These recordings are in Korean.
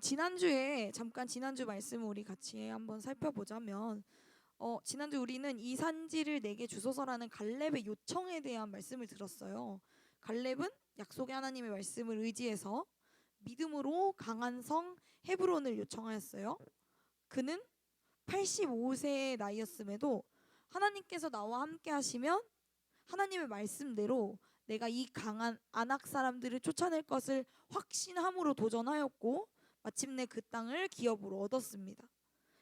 지난주 말씀을 우리 같이 한번 살펴보자면 지난주 우리는 이 산지를 내게 주소서라는 갈렙의 요청에 대한 말씀을 들었어요. 갈렙은 약속의 하나님의 말씀을 의지해서 믿음으로 강한 성 헤브론을 요청하였어요. 그는 85세의 나이였음에도 하나님께서 나와 함께 하시면 하나님의 말씀대로 내가 이 강한 아낙 사람들을 쫓아낼 것을 확신함으로 도전하였고 마침내 그 땅을 기업으로 얻었습니다.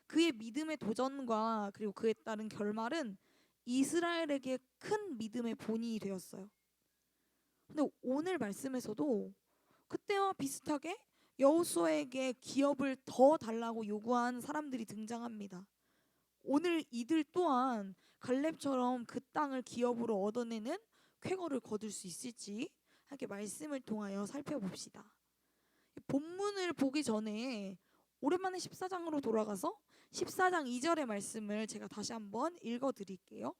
그의 믿음의 도전과 그리고 그에 따른 결말은 이스라엘에게 큰 믿음의 본이 되었어요. 근데 오늘 말씀에서도 그때와 비슷하게 여호수아에게 기업을 더 달라고 요구한 사람들이 등장합니다. 오늘 이들 또한 갈렙처럼 그 땅을 기업으로 얻어내는 쾌거를 거둘 수 있을지 함께 말씀을 통하여 살펴봅시다. 본문을 보기 전에 오랜만에 14장으로 돌아가서 14장 2절의 말씀을 제가 다시 한번 읽어드릴게요.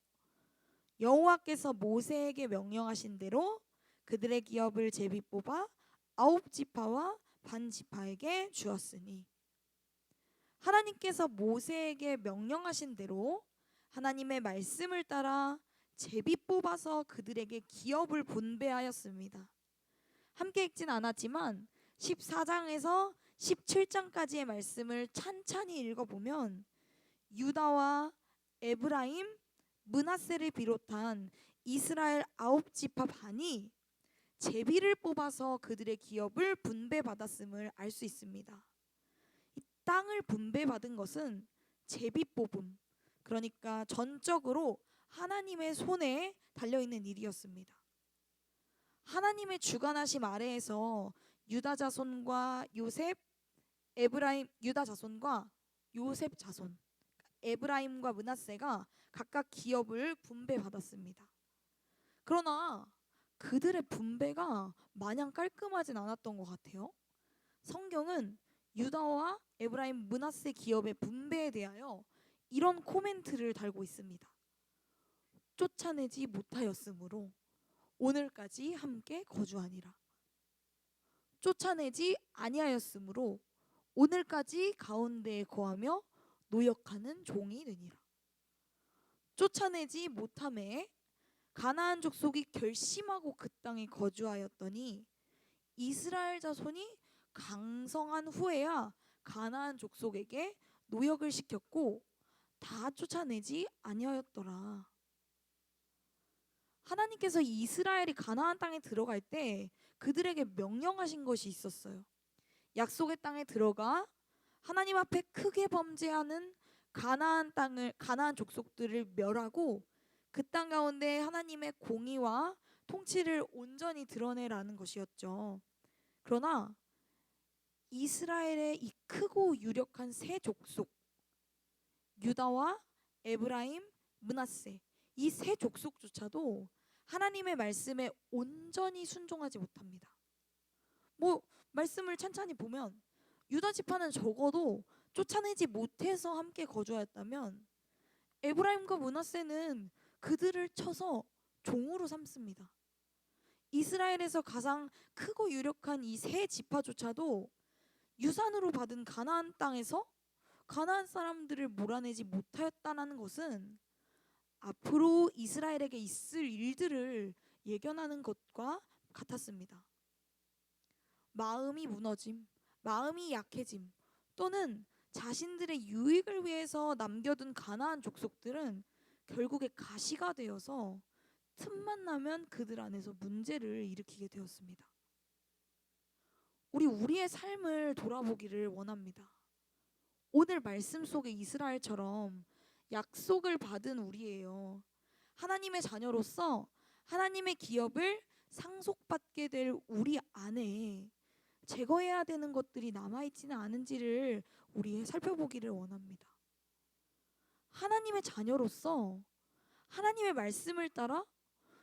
여호와께서 모세에게 명령하신 대로 그들의 기업을 제비 뽑아 9지파와 반지파에게 주었으니, 하나님께서 모세에게 명령하신 대로 하나님의 말씀을 따라 제비 뽑아서 그들에게 기업을 분배하였습니다. 함께 읽진 않았지만 14장에서 17장까지의 말씀을 찬찬히 읽어보면 유다와 에브라임, 므낫세를 비롯한 이스라엘 9지파 반이 제비를 뽑아서 그들의 기업을 분배받았음을 알 수 있습니다. 이 땅을 분배받은 것은 제비 뽑음, 그러니까 전적으로 하나님의 손에 달려있는 일이었습니다. 하나님의 주관하심 아래에서 유다 자손과 요셉 자손, 에브라임과 므낫세가 각각 기업을 분배받았습니다. 그러나 그들의 분배가 마냥 깔끔하진 않았던 것 같아요. 성경은 유다와 에브라임, 므낫세 기업의 분배에 대하여 이런 코멘트를 달고 있습니다. 쫓아내지 못하였으므로 오늘까지 함께 거주하니라. 쫓아내지 아니하였으므로 오늘까지 가운데에 거하며 노역하는 종이 되니라. 쫓아내지 못함에 가나안 족속이 결심하고 그 땅에 거주하였더니 이스라엘 자손이 강성한 후에야 가나안 족속에게 노역을 시켰고 다 쫓아내지 아니하였더라. 하나님께서 이스라엘이 가나안 땅에 들어갈 때 그들에게 명령하신 것이 있었어요. 약속의 땅에 들어가 하나님 앞에 크게 범죄하는 가나안 족속들을 멸하고 그 땅 가운데 하나님의 공의와 통치를 온전히 드러내라는 것이었죠. 그러나 이스라엘의 이 크고 유력한 세 족속, 유다와 에브라임, 므낫세, 이 세 족속조차도 하나님의 말씀에 온전히 순종하지 못합니다. 말씀을 찬찬히 보면 유다 지파는 적어도 쫓아내지 못해서 함께 거주하였다면 에브라임과 므낫세는 그들을 쳐서 종으로 삼습니다. 이스라엘에서 가장 크고 유력한 이 세 지파조차도 유산으로 받은 가나안 땅에서 가나안 사람들을 몰아내지 못하였다는 것은 앞으로 이스라엘에게 있을 일들을 예견하는 것과 같았습니다. 마음이 무너짐, 마음이 약해짐, 또는 자신들의 유익을 위해서 남겨둔 가나안 족속들은 결국에 가시가 되어서 틈만 나면 그들 안에서 문제를 일으키게 되었습니다. 우리의 삶을 돌아보기를 원합니다. 오늘 말씀 속의 이스라엘처럼 약속을 받은 우리예요. 하나님의 자녀로서 하나님의 기업을 상속받게 될 우리 안에 제거해야 되는 것들이 남아있지는 않은지를 우리 살펴보기를 원합니다. 하나님의 자녀로서 하나님의 말씀을 따라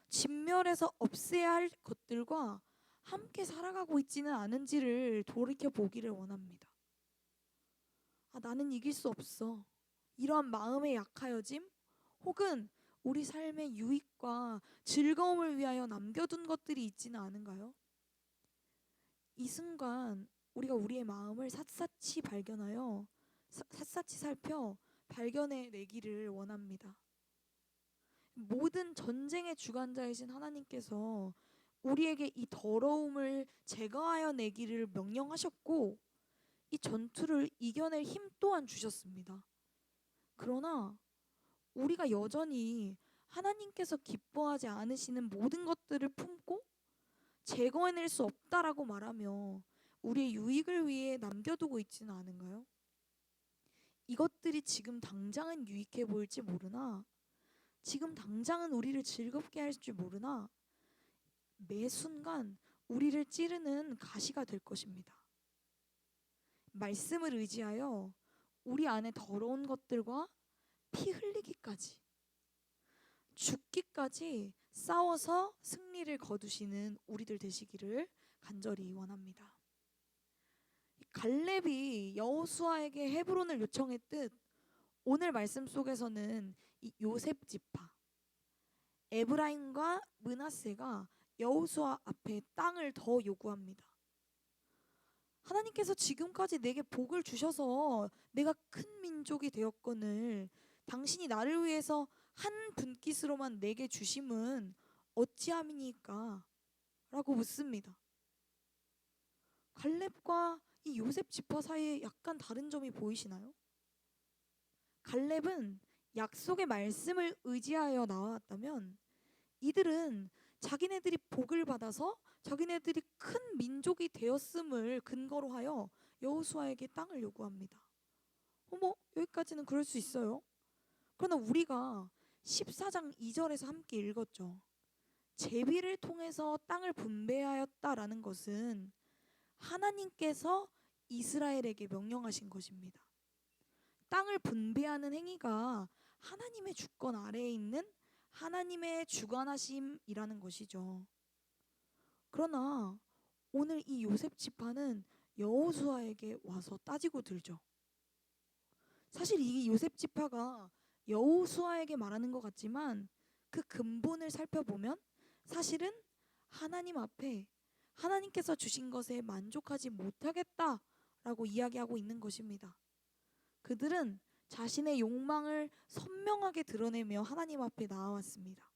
진멸해서 없애야 할 것들과 함께 살아가고 있지는 않은지를 돌이켜보기를 원합니다. 나는 이길 수 없어, 이러한 마음의 약하여짐, 혹은 우리 삶의 유익과 즐거움을 위하여 남겨둔 것들이 있지는 않은가요? 이 순간 우리가 우리의 마음을 샅샅이 발견하여 샅샅이 살펴 발견해 내기를 원합니다. 모든 전쟁의 주관자이신 하나님께서 우리에게 이 더러움을 제거하여 내기를 명령하셨고 이 전투를 이겨낼 힘 또한 주셨습니다. 그러나 우리가 여전히 하나님께서 기뻐하지 않으시는 모든 것들을 품고 제거해낼 수 없다라고 말하며 우리의 유익을 위해 남겨두고 있지는 않은가요? 이것들이 지금 당장은 유익해 보일지 모르나 지금 당장은 우리를 즐겁게 할 줄 모르나 매 순간 우리를 찌르는 가시가 될 것입니다. 말씀을 의지하여 우리 안에 더러운 것들과 피 흘리기까지 죽기까지 싸워서 승리를 거두시는 우리들 되시기를 간절히 원합니다. 갈렙이 여호수아에게 헤브론을 요청했듯 오늘 말씀 속에서는 이 요셉 지파 에브라임과 므낫세가 여호수아 앞에 땅을 더 요구합니다. 하나님께서 지금까지 내게 복을 주셔서 내가 큰 민족이 되었거늘 당신이 나를 위해서 한 분깃으로만 내게 주심은 어찌함이니까? 라고 묻습니다. 갈렙과 이 요셉 지파 사이에 약간 다른 점이 보이시나요? 갈렙은 약속의 말씀을 의지하여 나왔다면 이들은 자기네들이 복을 받아서 자기네들이 큰 민족이 되었음을 근거로 하여 여호수아에게 땅을 요구합니다. 여기까지는 그럴 수 있어요. 그러나 우리가 14장 2절에서 함께 읽었죠. 제비를 통해서 땅을 분배하였다라는 것은 하나님께서 이스라엘에게 명령하신 것입니다. 땅을 분배하는 행위가 하나님의 주권 아래에 있는 하나님의 주관하심이라는 것이죠. 그러나 오늘 이 요셉 지파는 여호수아에게 와서 따지고 들죠. 사실 이 요셉 지파가 여호수아에게 말하는 것 같지만 그 근본을 살펴보면 사실은 하나님 앞에 하나님께서 주신 것에 만족하지 못하겠다라고 이야기하고 있는 것입니다. 그들은 자신의 욕망을 선명하게 드러내며 하나님 앞에 나아왔습니다.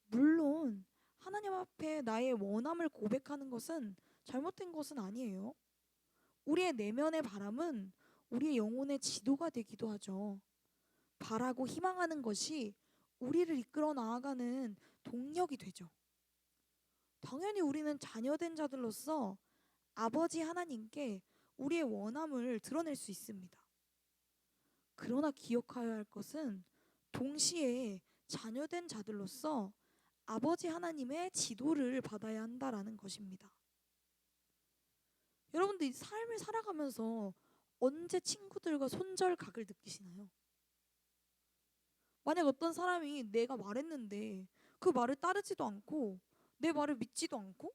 물론 하나님 앞에 나의 원함을 고백하는 것은 잘못된 것은 아니에요. 우리의 내면의 바람은 우리의 영혼의 지도가 되기도 하죠. 바라고 희망하는 것이 우리를 이끌어 나아가는 동력이 되죠. 당연히 우리는 자녀된 자들로서 아버지 하나님께 우리의 원함을 드러낼 수 있습니다. 그러나 기억해야 할 것은 동시에 자녀된 자들로서 아버지 하나님의 지도를 받아야 한다라는 것입니다. 여러분들 이 삶을 살아가면서 언제 친구들과 손절각을 느끼시나요? 만약 어떤 사람이 내가 말했는데 그 말을 따르지도 않고 내 말을 믿지도 않고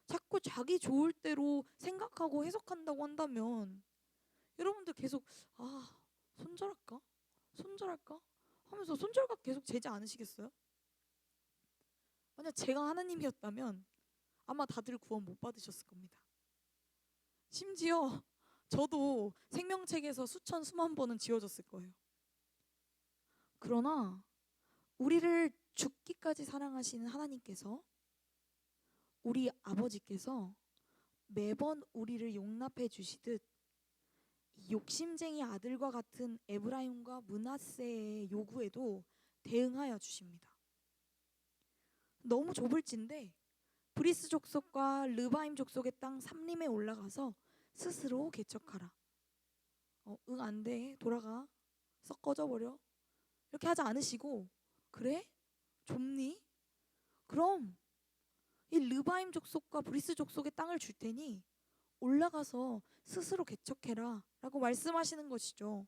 자꾸 자기 좋을 대로 생각하고 해석한다고 한다면 여러분들 계속 손절할까? 손절할까? 하면서 손절각 계속 재지 않으시겠어요? 만약 제가 하나님이었다면 아마 다들 구원 못 받으셨을 겁니다. 심지어 저도 생명책에서 수천 수만 번은 지워졌을 거예요. 그러나 우리를 죽기까지 사랑하시는 하나님께서 우리 아버지께서 매번 우리를 용납해 주시듯 욕심쟁이 아들과 같은 에브라임과 므낫세의 요구에도 대응하여 주십니다. 너무 좁을진데 브리스 족속과 르바임 족속의 땅 삼림에 올라가서 스스로 개척하라. 응, 안 돼. 돌아가. 썩 꺼져버려. 이렇게 하지 않으시고 그래? 좁니? 그럼 이 르바임 족속과 브리스 족속의 땅을 줄 테니 올라가서 스스로 개척해라 라고 말씀하시는 것이죠.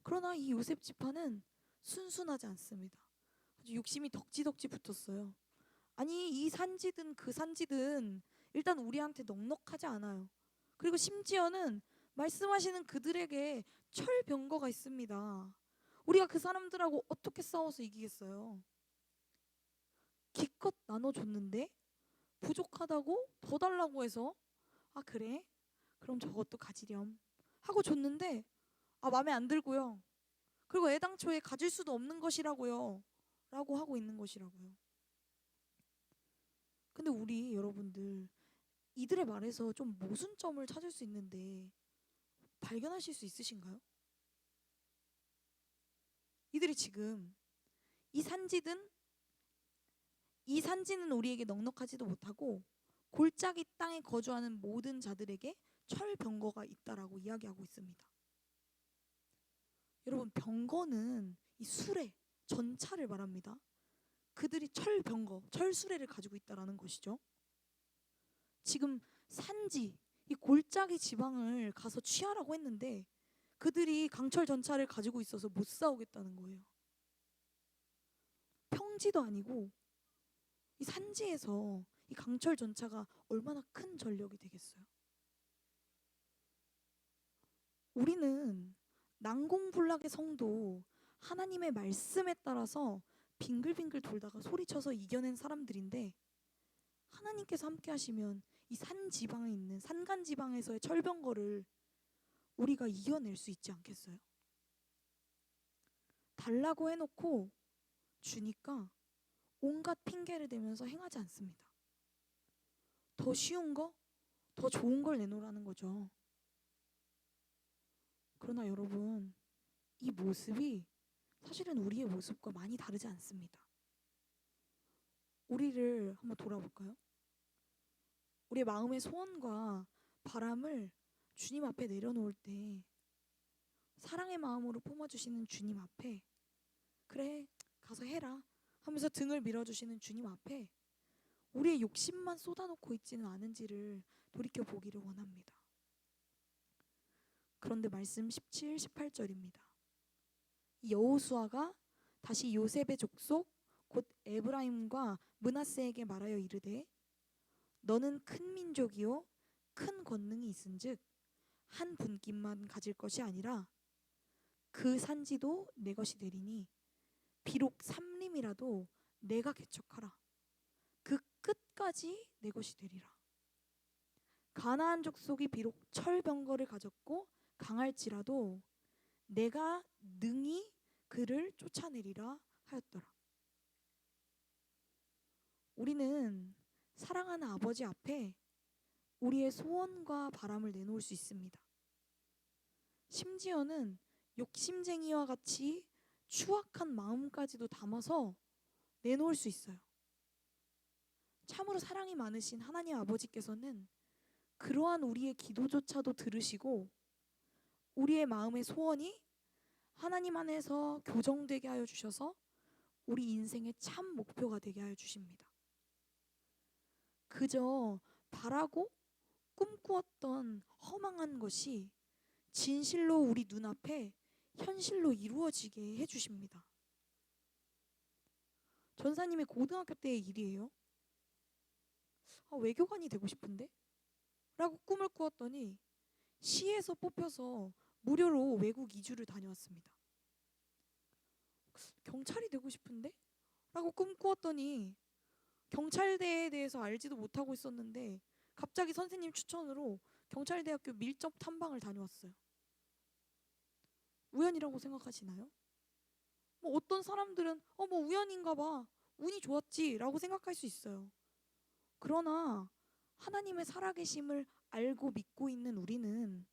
그러나 이 요셉 지파는 순순하지 않습니다. 아주 욕심이 덕지덕지 붙었어요. 아니 이 산지든 그 산지든 일단 우리한테 넉넉하지 않아요. 그리고 심지어는 말씀하시는 그들에게 철병거가 있습니다. 우리가 그 사람들하고 어떻게 싸워서 이기겠어요? 기껏 나눠줬는데 부족하다고 더 달라고 해서 아 그래? 그럼 저것도 가지렴 하고 줬는데 마음에 안 들고요. 그리고 애당초에 가질 수도 없는 것이라고요. 라고 하고 있는 것이라고요. 근데 우리 여러분들 이들의 말에서 좀 모순점을 찾을 수 있는데 발견하실 수 있으신가요? 이들이 지금 이 산지든 이 산지는 우리에게 넉넉하지도 못하고 골짜기 땅에 거주하는 모든 자들에게 철병거가 있다라고 이야기하고 있습니다. 여러분 병거는 이 수레, 전차를 말합니다. 그들이 철병거, 철수레를 가지고 있다라는 것이죠. 지금 산지, 이 골짜기 지방을 가서 취하라고 했는데 그들이 강철 전차를 가지고 있어서 못 싸우겠다는 거예요. 평지도 아니고 이 산지에서 이 강철 전차가 얼마나 큰 전력이 되겠어요? 우리는 난공불락의 성도 하나님의 말씀에 따라서 빙글빙글 돌다가 소리쳐서 이겨낸 사람들인데 하나님께서 함께 하시면 이 산 지방에 있는 산간 지방에서의 철병거를 우리가 이겨낼 수 있지 않겠어요? 달라고 해놓고 주니까 온갖 핑계를 대면서 행하지 않습니다. 더 쉬운 거, 더 좋은 걸 내놓으라는 거죠. 그러나 여러분, 이 모습이 사실은 우리의 모습과 많이 다르지 않습니다. 우리를 한번 돌아볼까요? 우리의 마음의 소원과 바람을 주님 앞에 내려놓을 때 사랑의 마음으로 품어주시는 주님 앞에 그래 가서 해라 하면서 등을 밀어주시는 주님 앞에 우리의 욕심만 쏟아놓고 있지는 않은지를 돌이켜보기를 원합니다. 그런데 말씀 17, 18절입니다. 여호수아가 다시 요셉의 족속 곧 에브라임과 므낫세에게 말하여 이르되 너는 큰 민족이요 큰 권능이 있은즉 한 분깃만 가질 것이 아니라 그 산지도 내 것이 되리니 비록 삼림이라도 내가 개척하라. 그 끝까지 내 것이 되리라. 가나안 족속이 비록 철병거를 가졌고 강할지라도 내가 능히 그를 쫓아내리라 하였더라. 우리는 사랑하는 아버지 앞에 우리의 소원과 바람을 내놓을 수 있습니다. 심지어는 욕심쟁이와 같이 추악한 마음까지도 담아서 내놓을 수 있어요. 참으로 사랑이 많으신 하나님 아버지께서는 그러한 우리의 기도조차도 들으시고 우리의 마음의 소원이 하나님 안에서 교정되게 하여 주셔서 우리 인생의 참 목표가 되게 하여 주십니다. 그저 바라고 꿈꾸었던 허망한 것이 진실로 우리 눈앞에 현실로 이루어지게 해주십니다. 전사님의 고등학교 때의 일이에요. 외교관이 되고 싶은데? 라고 꿈을 꾸었더니 시에서 뽑혀서 무료로 외국 이주를 다녀왔습니다. 경찰이 되고 싶은데? 라고 꿈꾸었더니 경찰대에 대해서 알지도 못하고 있었는데 갑자기 선생님 추천으로 경찰대학교 밀접 탐방을 다녀왔어요. 우연이라고 생각하시나요? 어떤 사람들은 우연인가 봐. 운이 좋았지 라고 생각할 수 있어요. 그러나 하나님의 살아계심을 알고 믿고 있는 우리는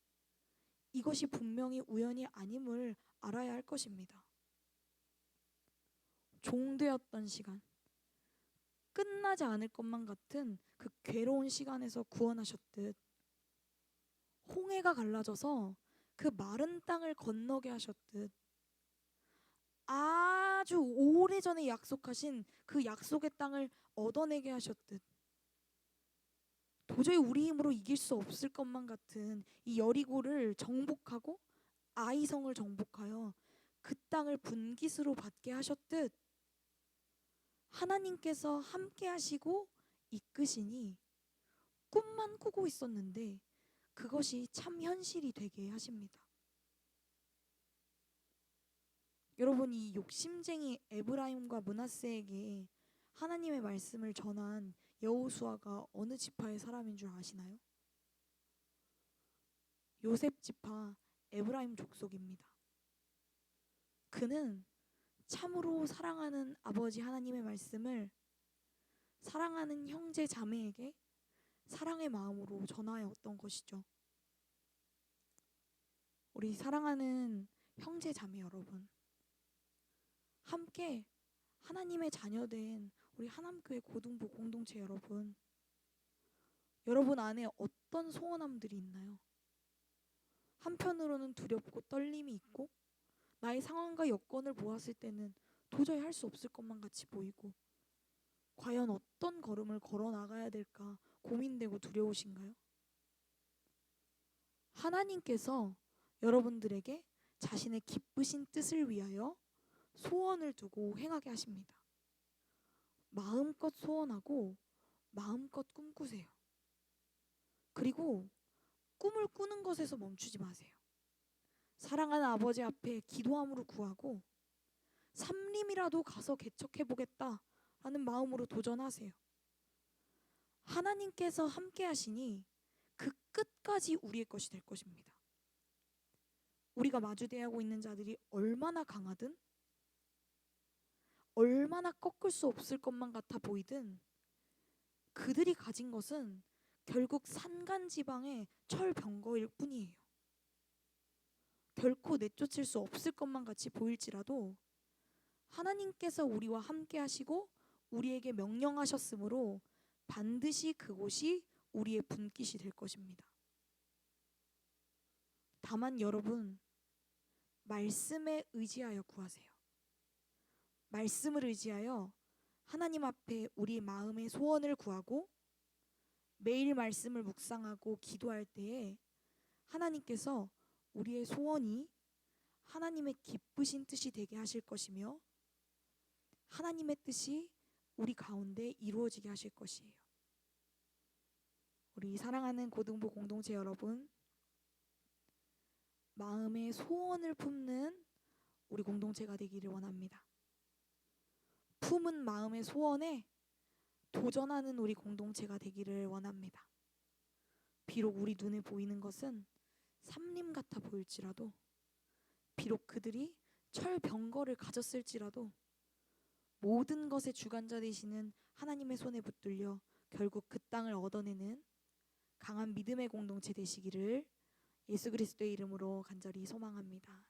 이것이 분명히 우연이 아님을 알아야 할 것입니다. 종되었던 시간, 끝나지 않을 것만 같은 그 괴로운 시간에서 구원하셨듯 홍해가 갈라져서 그 마른 땅을 건너게 하셨듯 아주 오래전에 약속하신 그 약속의 땅을 얻어내게 하셨듯 도저히 우리 힘으로 이길 수 없을 것만 같은 이 여리고를 정복하고 아이성을 정복하여 그 땅을 분깃으로 받게 하셨듯 하나님께서 함께 하시고 이끄시니 꿈만 꾸고 있었는데 그것이 참 현실이 되게 하십니다. 여러분, 이 욕심쟁이 에브라임과 므낫세에게 하나님의 말씀을 전한 여호수아가 어느 지파의 사람인 줄 아시나요? 요셉 지파 에브라임 족속입니다. 그는 참으로 사랑하는 아버지 하나님의 말씀을 사랑하는 형제 자매에게 사랑의 마음으로 전하였던 것이죠. 우리 사랑하는 형제 자매 여러분, 함께 하나님의 자녀된 우리 하남교회 고등부 공동체 여러분, 여러분 안에 어떤 소원함들이 있나요? 한편으로는 두렵고 떨림이 있고 나의 상황과 여건을 보았을 때는 도저히 할 수 없을 것만 같이 보이고 과연 어떤 걸음을 걸어 나가야 될까 고민되고 두려우신가요? 하나님께서 여러분들에게 자신의 기쁘신 뜻을 위하여 소원을 두고 행하게 하십니다. 마음껏 소원하고 마음껏 꿈꾸세요. 그리고 꿈을 꾸는 것에서 멈추지 마세요. 사랑하는 아버지 앞에 기도함으로 구하고 삼림이라도 가서 개척해보겠다 라는 마음으로 도전하세요. 하나님께서 함께 하시니 그 끝까지 우리의 것이 될 것입니다. 우리가 마주대하고 있는 자들이 얼마나 강하든 얼마나 꺾을 수 없을 것만 같아 보이든 그들이 가진 것은 결국 산간지방의 철병거일 뿐이에요. 결코 내쫓을 수 없을 것만 같이 보일지라도 하나님께서 우리와 함께 하시고 우리에게 명령하셨으므로 반드시 그곳이 우리의 분깃이 될 것입니다. 다만 여러분, 말씀에 의지하여 구하세요. 말씀을 의지하여 하나님 앞에 우리 마음의 소원을 구하고 매일 말씀을 묵상하고 기도할 때에 하나님께서 우리의 소원이 하나님의 기쁘신 뜻이 되게 하실 것이며 하나님의 뜻이 우리 가운데 이루어지게 하실 것이에요. 우리 사랑하는 고등부 공동체 여러분, 마음의 소원을 품는 우리 공동체가 되기를 원합니다. 품은 마음의 소원에 도전하는 우리 공동체가 되기를 원합니다. 비록 우리 눈에 보이는 것은 삼림 같아 보일지라도, 비록 그들이 철병거를 가졌을지라도 모든 것의 주관자 되시는 하나님의 손에 붙들려 결국 그 땅을 얻어내는 강한 믿음의 공동체 되시기를 예수 그리스도의 이름으로 간절히 소망합니다.